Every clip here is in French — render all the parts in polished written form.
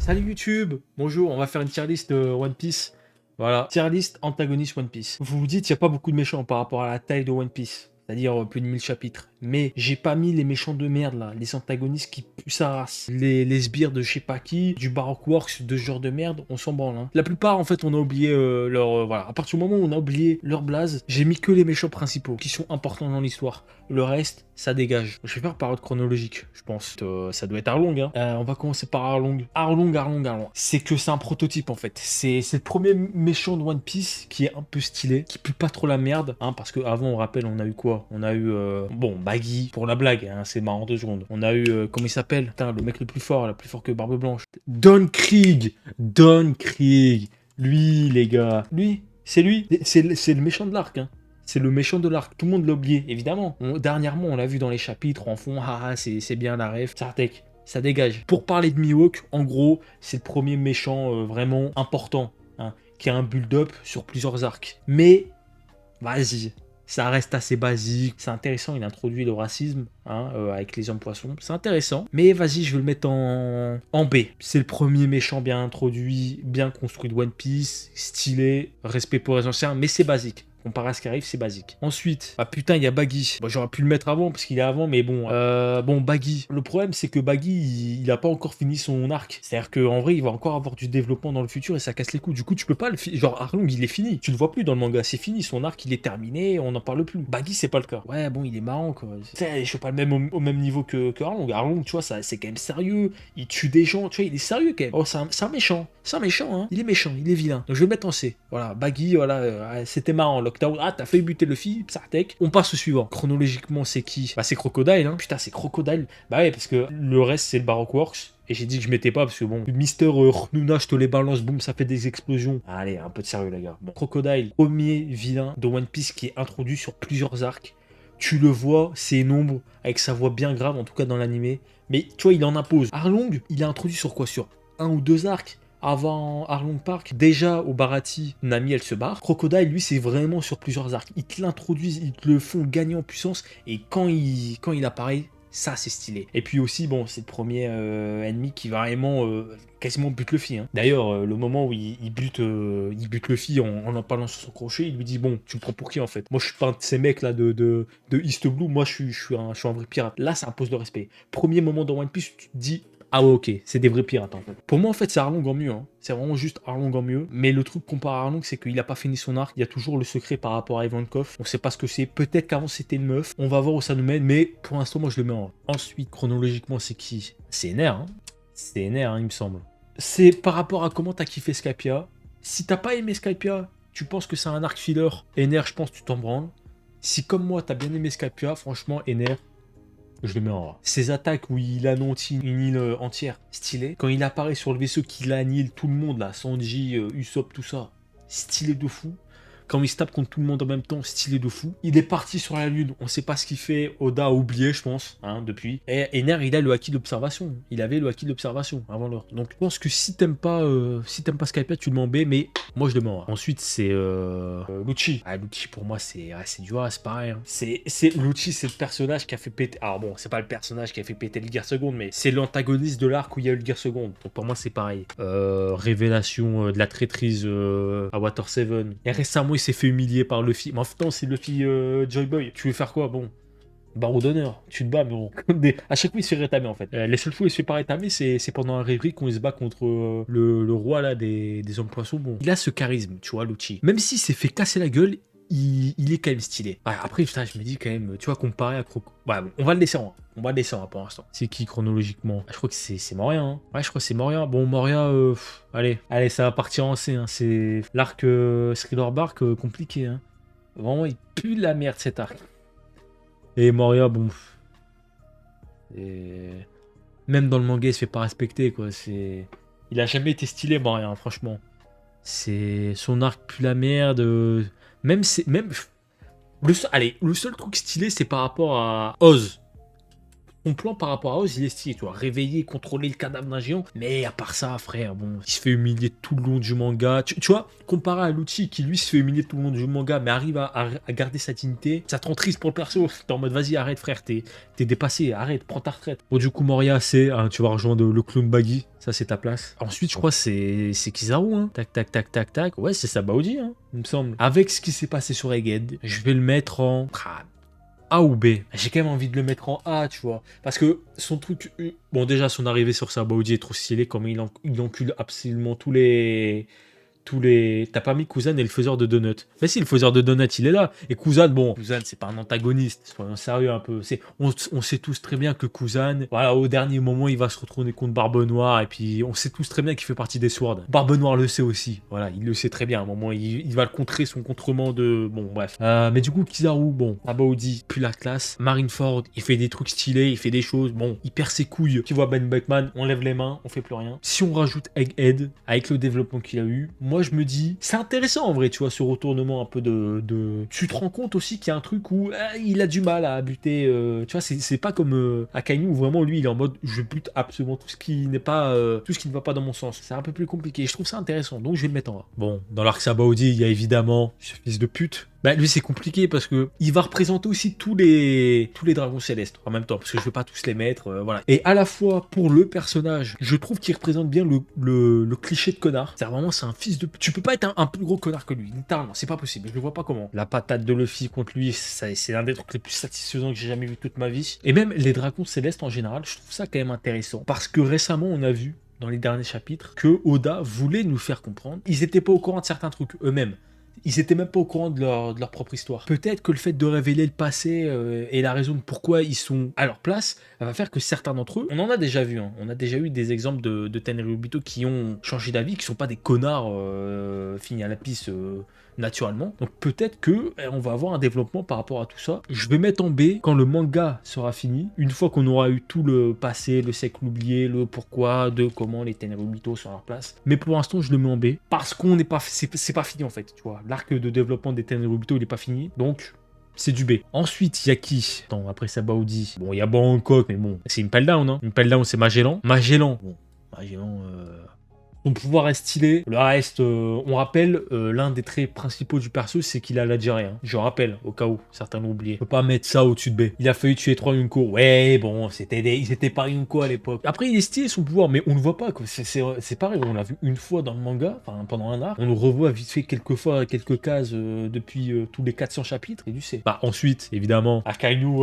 Salut YouTube. Bonjour, on va faire une tier list One Piece. Voilà, tier list antagoniste One Piece. Vous vous dites, il n'y a pas beaucoup de méchants par rapport à la taille de One Piece. C'est-à-dire plus de 1000 chapitres. Mais j'ai pas mis les méchants de merde là, les antagonistes qui puent sa race. Les sbires de je sais pas qui, du Baroque Works, de ce genre de merde, on s'en branle. Hein. La plupart en fait on a oublié voilà. À partir du moment où on a oublié leur blaze, j'ai mis que les méchants principaux qui sont importants dans l'histoire. Le reste, ça dégage. Je vais faire par ordre chronologique, je pense. Ça doit être Arlong. Hein. On va commencer par Arlong. Arlong. C'est que c'est un prototype en fait. C'est le premier méchant de One Piece qui est un peu stylé, qui pue pas trop la merde. Hein, parce qu'avant, on rappelle, on a eu quoi? On a eu, Baggy, pour la blague, hein, c'est marrant 2 secondes. On a eu, comment il s'appelle? Putain, le mec le plus fort que Barbe Blanche. Don Krieg. Lui, les gars. C'est le méchant de l'arc. Hein. C'est le méchant de l'arc. Tout le monde l'a oublié, évidemment. Dernièrement, on l'a vu dans les chapitres en fond. C'est bien la ref. Sartek, ça dégage. Pour parler de Mihawk, en gros, c'est le premier méchant vraiment important. Hein, qui a un build-up sur plusieurs arcs. Mais, vas-y. Ça reste assez basique. C'est intéressant, il introduit le racisme avec les hommes poissons. C'est intéressant. Mais vas-y, je vais le mettre en B. C'est le premier méchant bien introduit, bien construit de One Piece. Stylé, respect pour les anciens, mais c'est basique. Comparé à ce qui arrive, c'est basique. Ensuite, putain, il y a Baggy. Bon, j'aurais pu le mettre avant parce qu'il est avant, mais bon. Baggy. Le problème, c'est que Baggy, il a pas encore fini son arc. C'est-à-dire qu'en vrai, il va encore avoir du développement dans le futur et ça casse les couilles. Du coup, tu peux pas le finir. Genre, Arlong, il est fini. Tu le vois plus dans le manga. C'est fini. Son arc, il est terminé. On n'en parle plus. Baggy, c'est pas le cas. Ouais, bon, il est marrant, quoi. Je suis pas le même au même niveau que Arlong. Arlong, tu vois, c'est quand même sérieux. Il tue des gens. Tu vois, il est sérieux quand même. Oh, c'est un méchant. C'est un méchant, hein. Il est méchant. Il est vilain. Donc, je vais le mettre en C. Voilà. Baggy, voilà. C'était marrant. Lockdown. Ah, t'as fait buter Luffy, Sartek. On passe au suivant. Chronologiquement, c'est qui? C'est Crocodile, hein. Putain, c'est Crocodile. Bah ouais, parce que le reste, c'est le Baroque Works. Et j'ai dit que je mettais pas parce que bon, Mister Nuna, je te les balance, boum, ça fait des explosions. Allez, un peu de sérieux, les gars. Bon, Crocodile, premier vilain de One Piece qui est introduit sur plusieurs arcs. Tu le vois, c'est une ombre, avec sa voix bien grave, en tout cas dans l'animé. Mais tu vois, il en impose. Arlong, il est introduit sur quoi? Sur 1 ou 2 arcs. Avant Arlong Park, déjà au Baratie, Nami elle se barre. Crocodile, lui, c'est vraiment sur plusieurs arcs. Ils te l'introduisent, ils te le font gagner en puissance. Et quand il apparaît, ça c'est stylé. Et puis aussi, bon, c'est le premier ennemi qui vraiment quasiment bute Luffy. Hein. D'ailleurs, le moment où il bute Luffy en parlant sur son crochet, il lui dit bon, tu me prends pour qui en fait? Moi, je suis pas un de ces mecs là de East Blue. Moi, je suis un vrai pirate. Là, ça impose le respect. Premier moment dans One Piece, tu te dis ah ouais, ok, c'est des vrais pirates en fait. Pour moi, en fait, c'est Arlong en mieux. Hein. C'est vraiment juste Arlong en mieux. Mais le truc comparé à Arlong, c'est qu'il a pas fini son arc. Il y a toujours le secret par rapport à Ivankov. On sait pas ce que c'est. Peut-être qu'avant c'était une meuf. On va voir où ça nous mène. Mais pour l'instant, moi, je le mets en. Ensuite, chronologiquement, c'est qui? C'est Ener. Hein. C'est Ener, hein, il me semble. C'est par rapport à comment t'as kiffé Skypiea. Si t'as pas aimé Skypiea, tu penses que c'est un arc filler. Ener, je pense, tu t'en branles. Si comme moi, t'as bien aimé Skypiea, franchement, Ener. Je le mets en A. Ses attaques où il anéantit une île entière, stylé. Quand il apparaît sur le vaisseau, qu'il annihile tout le monde, là, Sanji, Usopp, tout ça, stylé de fou. Quand il se tape contre tout le monde en même temps, stylé de fou. Il est parti sur la lune, on sait pas ce qu'il fait. Oda a oublié, je pense, depuis. Et Ener, il a le haki d'observation. Il avait le haki d'observation avant l'heure. Donc je pense que si t'aimes pas Skypiea, tu le mets en B, mais moi je le mets en A. Ensuite, c'est Lucci. Lucci pour moi, c'est du A, c'est pareil. Hein. Lucci, c'est le personnage qui a fait péter. Alors bon, c'est pas le personnage qui a fait péter le Gear Second, mais c'est l'antagoniste de l'arc où il y a eu le Gear Second. Donc pour moi, c'est pareil. Révélation de la traîtrise à Water 7. Et récemment, il s'est fait humilier par Luffy. Mais en fait, non, c'est Luffy Joy Boy. Tu veux faire quoi? Bon, barreau d'honneur. Tu te bats, mais bon. À chaque fois, il se fait rétamer en fait. Les seules fois où il se fait pas rétamer, c'est pendant un rêverie quand il se bat contre le roi là des hommes poissons. Bon, il a ce charisme, tu vois, Lucci. Même s'il s'est fait casser la gueule, il est quand même stylé. Ouais, après, putain, je me dis quand même, tu vois, comparé à Croco. Ouais, bon, on va le laisser en A. On va le laisser en A pour l'instant. C'est qui chronologiquement? Je crois que c'est Moria. Hein. Ouais, je crois que c'est Moria. Bon, Moria, allez, ça va partir en C. Hein. C'est l'arc Thriller Bark compliqué. Hein. Vraiment, il pue la merde cet arc. Et Moria, bon. Même dans le manga, il se fait pas respecter, quoi. Il a jamais été stylé, Moria, hein, franchement. C'est son arc pue la merde. Même le seul truc stylé, c'est par rapport à Oz. Son plan par rapport à Oz, il est stylé, tu vois. Réveiller, contrôler le cadavre d'un géant. Mais à part ça, frère, bon, il se fait humilier tout le long du manga. Tu vois, comparé à Lucci, qui lui se fait humilier tout le long du manga, mais arrive à garder sa dignité, ça te rend triste pour le perso. T'es en mode, vas-y, arrête, frère, t'es dépassé, arrête, prends ta retraite. Bon, du coup, Moria, c'est, hein, tu vas rejoindre le clown Baggy. Ça, c'est ta place. Ensuite, je crois, c'est Kizaru, hein. Tac, tac, tac, tac, tac. Ouais, c'est Sabaody, hein, il me semble. Avec ce qui s'est passé sur Egghead, je vais le mettre en A ou B. J'ai quand même envie de le mettre en A, tu vois. Parce que son truc... Bon, déjà, son arrivée sur Sabaody est trop stylé, comme il encule absolument tous les... T'as pas mis Kuzan et le faiseur de donuts. Mais si, le faiseur de donuts, il est là. Et Kuzan, bon, Kuzan, c'est pas un antagoniste. Soyons sérieux un peu. On sait tous très bien que Kuzan, voilà, au dernier moment, il va se retourner contre Barbe Noire. Et puis, on sait tous très bien qu'il fait partie des Swords. Barbe Noire le sait aussi. Voilà, il le sait très bien. À un moment, il va le contrer son contrement de... Bon, bref. Mais du coup, Kizaru, bon, Sabaody, plus la classe. Marineford, il fait des trucs stylés, il fait des choses. Bon, il perd ses couilles. Tu vois Ben Beckman, on lève les mains, on fait plus rien. Si on rajoute Egghead, avec le développement qu'il a eu, moi je me dis, c'est intéressant en vrai, tu vois, ce retournement un peu de... Tu te rends compte aussi qu'il y a un truc où il a du mal à buter, tu vois, c'est pas comme Akainu où vraiment lui il est en mode, je bute absolument tout ce qui n'est pas, tout ce qui ne va pas dans mon sens. C'est un peu plus compliqué, je trouve ça intéressant, donc je vais le mettre en A. Bon, dans l'arc Sabaody, il y a évidemment ce fils de pute. Bah lui c'est compliqué parce que il va représenter aussi tous les dragons célestes en même temps parce que je veux pas tous les mettre, voilà. Et à la fois pour le personnage, je trouve qu'il représente bien le cliché de connard. C'est vraiment c'est un fils de... Tu peux pas être un plus gros connard que lui, littéralement, c'est pas possible. Je le vois pas comment. La patate de Luffy contre lui, c'est l'un des trucs les plus satisfaisants que j'ai jamais vu toute ma vie. Et même les dragons célestes en général, je trouve ça quand même intéressant parce que récemment on a vu dans les derniers chapitres que Oda voulait nous faire comprendre. Ils étaient pas au courant de certains trucs eux-mêmes. Ils étaient même pas au courant de leur propre histoire. Peut-être que le fait de révéler le passé et la raison de pourquoi ils sont à leur place va faire que certains d'entre eux, on en a déjà vu, hein, on a déjà eu des exemples de Tenryubito qui ont changé d'avis, qui sont pas des connards finis à la pisse naturellement. Donc peut-être que on va avoir un développement par rapport à tout ça. Je vais mettre en B quand le manga sera fini, une fois qu'on aura eu tout le passé, le siècle oublié, le pourquoi, de comment les Tenryubito sont à leur place. Mais pour l'instant, je le mets en B parce qu'on n'est pas, c'est pas fini en fait, tu vois. L'arc de développement des Tenryubito, il est pas fini, donc c'est du B. Ensuite, il y a qui? Attends, après Sabaody. Bon, il y a Bangkok, mais bon, c'est Impel Down, hein. Impel Down, c'est Magellan. Magellan, bon, Magellan, son pouvoir est stylé. Le reste, on rappelle, l'un des traits principaux du perso, c'est qu'il a la diarrhée. Hein. Je rappelle, au cas où certains l'ont oublié. On peut pas mettre ça au-dessus de B. Il a failli tuer 3 Yunko. Ouais, bon, ils étaient pas Yunko à l'époque. Après, il est stylé son pouvoir, mais on le voit pas. C'est pareil, on l'a vu une fois dans le manga, enfin pendant un arc. On le revoit vite fait quelques fois, quelques cases depuis tous les 400 chapitres, et du C. Bah, ensuite, évidemment, Akainu,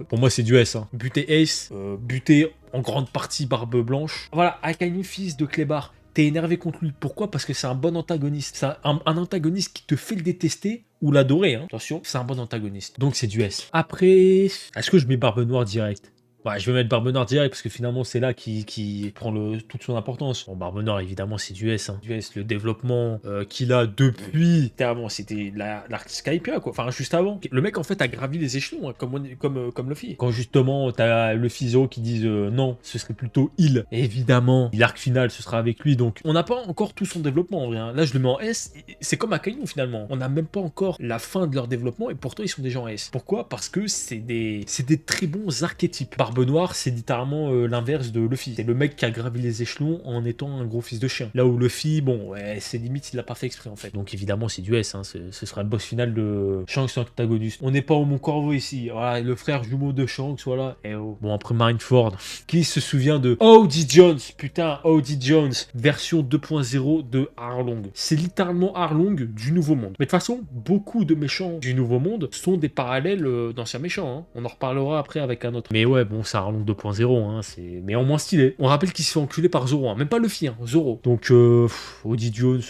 pour moi, c'est du S. Hein. Buter Ace, buter en grande partie Barbe Blanche. Voilà, Akainu, fils de Clébar. T'es énervé contre lui. Pourquoi? Parce que c'est un bon antagoniste. C'est un antagoniste qui te fait le détester ou l'adorer. Hein. Attention, c'est un bon antagoniste. Donc c'est du S. Après, est-ce que je mets Barbe Noire direct? Ouais, je vais mettre Barbe Noire direct parce que finalement c'est là qui prend toute son importance. Bon, Barbe Noire évidemment c'est du S. Hein. Du S, le développement qu'il a depuis. Littéralement, c'était l'arc Skypiea quoi. Enfin juste avant. Le mec en fait a gravi les échelons hein, comme Luffy. Quand justement t'as Luffy Zoro qui disent non, ce serait plutôt il. Et évidemment, l'arc final ce sera avec lui. Donc on n'a pas encore tout son développement en vrai. Hein. Là je le mets en S. C'est comme Akainu finalement. On n'a même pas encore la fin de leur développement et pourtant ils sont déjà en S. Pourquoi? Parce que c'est des très bons archétypes. Barbe Noire, c'est littéralement l'inverse de Luffy. C'est le mec qui a gravi les échelons en étant un gros fils de chien. Là où Luffy, bon, ouais, c'est limite, il l'a pas fait exprès en fait. Donc évidemment, c'est du S. Hein. Ce sera le boss final de Shanks antagoniste. On n'est pas au Mont Corvo ici. Voilà, le frère jumeau de Shanks, voilà. Et oh. Bon, après Marineford, qui se souvient de O.D. Jones? Putain, O.D. Jones, version 2.0 de Arlong. C'est littéralement Arlong du Nouveau Monde. Mais de toute façon, beaucoup de méchants du Nouveau Monde sont des parallèles d'anciens méchants. Hein. On en reparlera après avec un autre. Mais ouais, bon, ça Arlong 2.0, hein, mais en moins stylé. On rappelle qu'il se fait enculer par Zoro, hein. Même pas Luffy, hein, Zoro. Donc, O.D. Jones,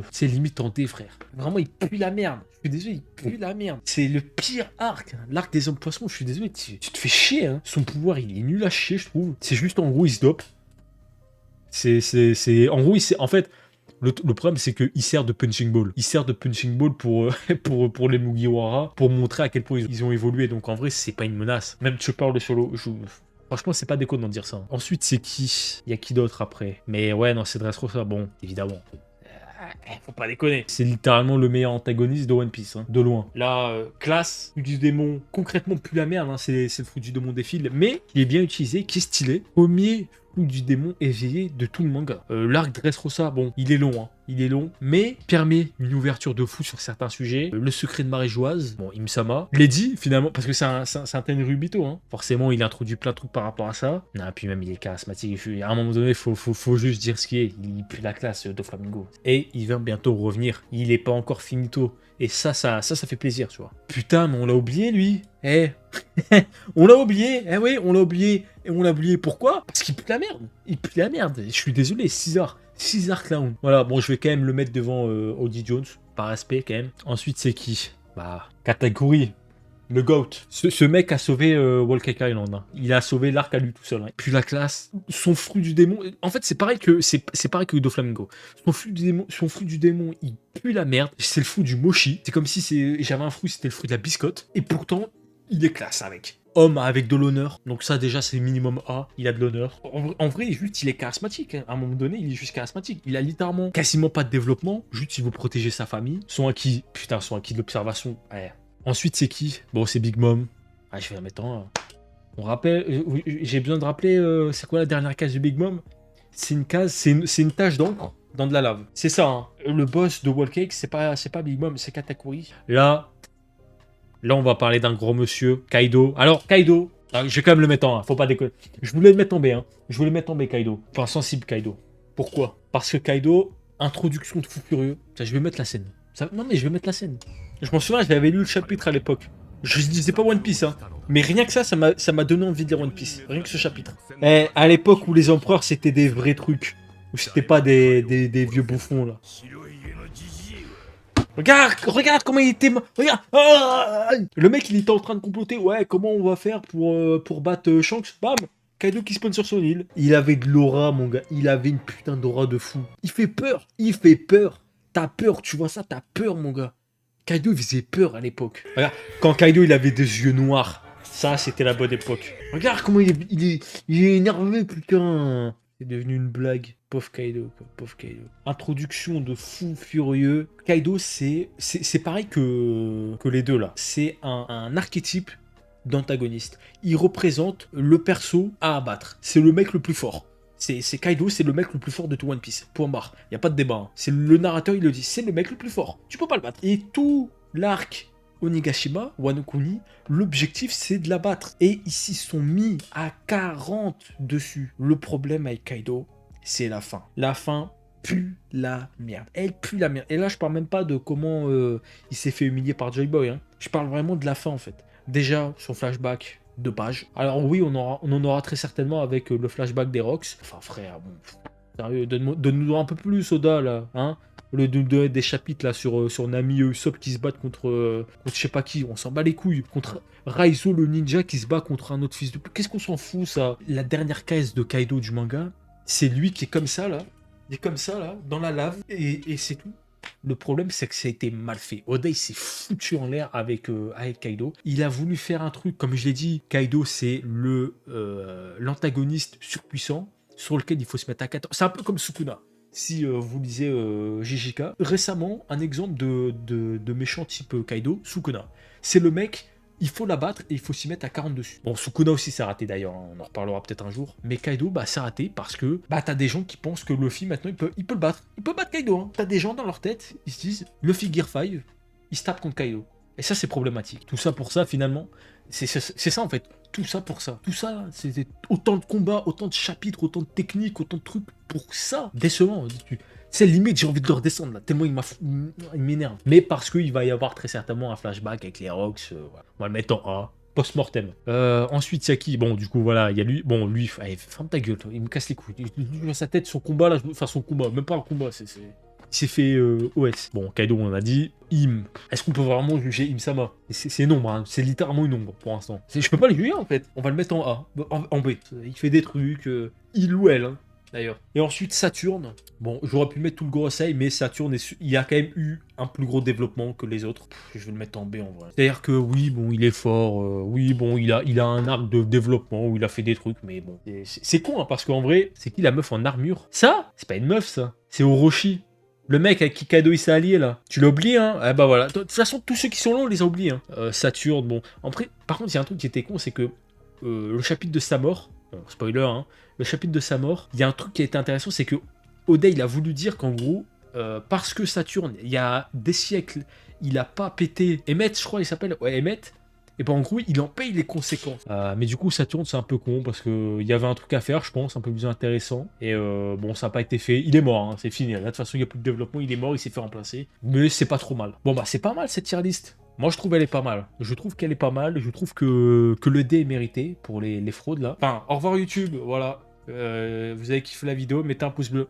c'est limite tenté, frère. Vraiment, il pue la merde. Je suis désolé, il pue la merde. C'est le pire arc. Hein. L'arc des hommes poissons, je suis désolé, tu te fais chier. Hein. Son pouvoir, il est nul à chier, je trouve. C'est juste, en gros, il se dope. En gros, en fait... Le problème, c'est qu'il sert de punching ball. Il sert de punching ball pour les Mugiwara, pour montrer à quel point ils ont évolué. Donc en vrai, c'est pas une menace. Même Chopper le solo, franchement, c'est pas déconnant de dire ça. Ensuite, c'est qui? Il y a qui d'autre après? Mais ouais, non, c'est Dressrosa. Bon, évidemment. Faut pas déconner. C'est littéralement le meilleur antagoniste de One Piece, hein, de loin. Là, classe, fruit du démon, concrètement plus la merde, hein, c'est le fruit du démon des fils, mais qui est bien utilisé, qui est stylé. Premier fruit du démon éveillé de tout le manga. L'arc Dressrosa, bon, il est long, hein. Il est long, mais permet une ouverture de fou sur certains sujets. Le secret de Maréjoise, bon, Im-sama, l'ai dit finalement, parce que c'est un Tenryubito, hein. Forcément, il introduit plein de trucs par rapport à ça. Ah, puis même, il est charismatique. À un moment donné, faut juste dire ce qui est. Il pue la classe de Flamingo. Et il va bientôt revenir. Il est pas encore finito. Et ça fait plaisir, tu vois. Putain, mais on l'a oublié, lui. Eh, on l'a oublié. Eh oui, on l'a oublié. Et on l'a oublié. Pourquoi? Parce qu'il pue la merde. Il pue la merde. Je suis désolé, 6 heures. César Clown. Voilà, bon, je vais quand même le mettre devant Audi Jones, par respect quand même. Ensuite, c'est qui? Bah, Katakuri, le GOAT. Ce mec a sauvé Whole Cake Island. Hein. Il a sauvé l'arc à lui tout seul. Hein. Puis la classe, son fruit du démon. En fait, c'est pareil que Doflamingo. Son fruit du démon, il pue la merde. C'est le fruit du mochi. C'est comme si j'avais un fruit, c'était le fruit de la biscotte. Et pourtant, il est classe avec. Homme avec de l'honneur, donc ça déjà c'est minimum A, il a de l'honneur. En vrai, juste il est charismatique, hein. À un moment donné il est juste charismatique. Il a littéralement quasiment pas de développement, juste il veut protéger sa famille. Son acquis de l'observation. Ouais. Ensuite c'est qui? Bon c'est Big Mom. Ah, je vais la mettre en... On rappelle, j'ai besoin de rappeler, c'est quoi la dernière case de Big Mom? C'est une case, c'est une tache d'encre dans de la lave. C'est ça, hein. Le boss de Whole Cake, c'est pas Big Mom, c'est Katakuri. Là, on va parler d'un gros monsieur, Kaido. Alors, Kaido, je vais quand même le mettre en A, faut pas déconner. Je voulais le mettre en B, hein. Je voulais le mettre en B, Kaido. Enfin, sensible, Kaido. Pourquoi? Parce que Kaido, introduction de fou furieux. Ça, je vais mettre la scène. Non, mais je vais mettre la scène. Je m'en souviens, j'avais lu le chapitre à l'époque. Je disais pas One Piece, hein. Mais rien que ça m'a donné envie de lire One Piece. Rien que ce chapitre. Et à l'époque où les empereurs, c'était des vrais trucs. Où c'était pas des vieux bouffons, là. Regarde comment il était... Regarde. Le mec, il était en train de comploter. Ouais, comment on va faire pour battre Shanks? Bam, Kaido qui spawn sur son île. Il avait de l'aura, mon gars. Il avait une putain d'aura de fou. Il fait peur. Il fait peur. T'as peur, tu vois ça? T'as peur, mon gars. Kaido, il faisait peur à l'époque. Regarde, quand Kaido, il avait des yeux noirs. Ça, c'était la bonne époque. Regarde comment il est énervé, putain. C'est devenu une blague. Pauvre Kaido, quoi. Pauvre Kaido. Introduction de fou furieux. Kaido, c'est pareil que les deux, là. C'est un archétype d'antagoniste. Il représente le perso à abattre. C'est le mec le plus fort. C'est Kaido, c'est le mec le plus fort de tout One Piece. Point barre. Il n'y a pas de débat. Hein. C'est le narrateur, il le dit. C'est le mec le plus fort. Tu peux pas le battre. Et tout l'arc Onigashima, Wano Kuni, l'objectif c'est de l'abattre. Et ils s'y sont mis à 40 dessus. Le problème avec Kaido, c'est la fin. La fin pue la merde. Elle pue la merde. Et là, je parle même pas de comment il s'est fait humilier par Joy Boy. Hein. Je parle vraiment de la fin en fait. Déjà, son flashback de page. Alors oui, on en aura très certainement avec le flashback des Rocks. Enfin frère, bon, sérieux, donne-nous un peu plus, Oda, là, hein. Le des chapitres là sur Nami et Usopp qui se battent contre je sais pas qui, on s'en bat les couilles. Contre Raizo le ninja qui se bat contre un autre fils de... Qu'est-ce qu'on s'en fout ça? La dernière case de Kaido du manga, c'est lui qui est comme ça là. Il est comme ça là, dans la lave, et c'est tout. Le problème, c'est que ça a été mal fait. Oda, il s'est foutu en l'air avec Kaido. Il a voulu faire un truc, comme je l'ai dit, Kaido, c'est l'antagoniste surpuissant sur lequel il faut se mettre à 14. C'est un peu comme Sukuna. Si vous lisez JJK, récemment, un exemple de méchant type Kaido, Sukuna. C'est le mec, il faut l'abattre et il faut s'y mettre à 40 dessus. Bon, Sukuna aussi c'est raté d'ailleurs, hein, on en reparlera peut-être un jour. Mais Kaido, bah c'est raté parce que bah t'as des gens qui pensent que Luffy maintenant il peut le battre. Il peut battre Kaido, hein. T'as des gens dans leur tête, ils se disent, Luffy Gear 5, il se tape contre Kaido. Et ça c'est problématique. Tout ça pour ça finalement, c'est ça en fait. Tout ça pour ça. Tout ça, c'était autant de combats, autant de chapitres, autant de techniques, autant de trucs pour ça. Décevant. C'est limite, j'ai envie de le redescendre là, tellement il m'énerve. Mais parce qu'il va y avoir très certainement un flashback avec les Rocks, voilà. On va le mettre en A. Post-mortem. Ensuite, il y a qui? Bon, du coup, voilà, il y a lui. Bon, lui, allez, ferme ta gueule, toi. Il me casse les couilles. Dans sa tête, son combat, là, enfin, son combat, même pas un combat, il s'est fait OS. Bon, Kaido, on a dit. Est-ce qu'on peut vraiment juger Im-sama? C'est une ombre, hein. C'est littéralement une ombre pour l'instant. Je peux pas le juger en fait. On va le mettre en A, en B. Il fait des trucs, il ou elle, hein, d'ailleurs. Et ensuite, Saturne. Bon, j'aurais pu mettre tout le Gorosei, mais Saturne, il a quand même eu un plus gros développement que les autres. Je vais le mettre en B en vrai. C'est-à-dire que oui, bon, il est fort. Oui, bon, il a un arc de développement où il a fait des trucs, mais bon. C'est con, hein, parce qu'en vrai, c'est qui la meuf en armure? Ça, c'est pas une meuf, ça. C'est Orochi. Le mec avec qui Kaido il s'est allié là, tu l'as oublié hein? Eh bah voilà. De toute façon, tous ceux qui sont là, on les a oubliés. Hein. Saturne, bon. Après, par contre, il y a un truc qui était con, c'est que le chapitre de sa mort, bon, spoiler, hein, le chapitre de sa mort, il y a un truc qui a été intéressant, c'est que Oda il a voulu dire qu'en gros, parce que Saturne, il y a des siècles, il a pas pété Emmet, je crois, il s'appelle, ouais, Emmet. Et ben en gros, il en paye les conséquences. Mais du coup, Saturne, c'est un peu con parce qu'il y avait un truc à faire, je pense, un peu plus intéressant. Et bon, ça n'a pas été fait. Il est mort, hein, c'est fini. Là, de toute façon, il n'y a plus de développement, il est mort, il s'est fait remplacer. Mais c'est pas trop mal. Bon, bah, c'est pas mal cette tier list. Moi, je trouve qu'elle est pas mal. Je trouve qu'elle est pas mal. Je trouve que le dé est mérité pour les fraudes là. Enfin, au revoir YouTube, voilà. Vous avez kiffé la vidéo, mettez un pouce bleu.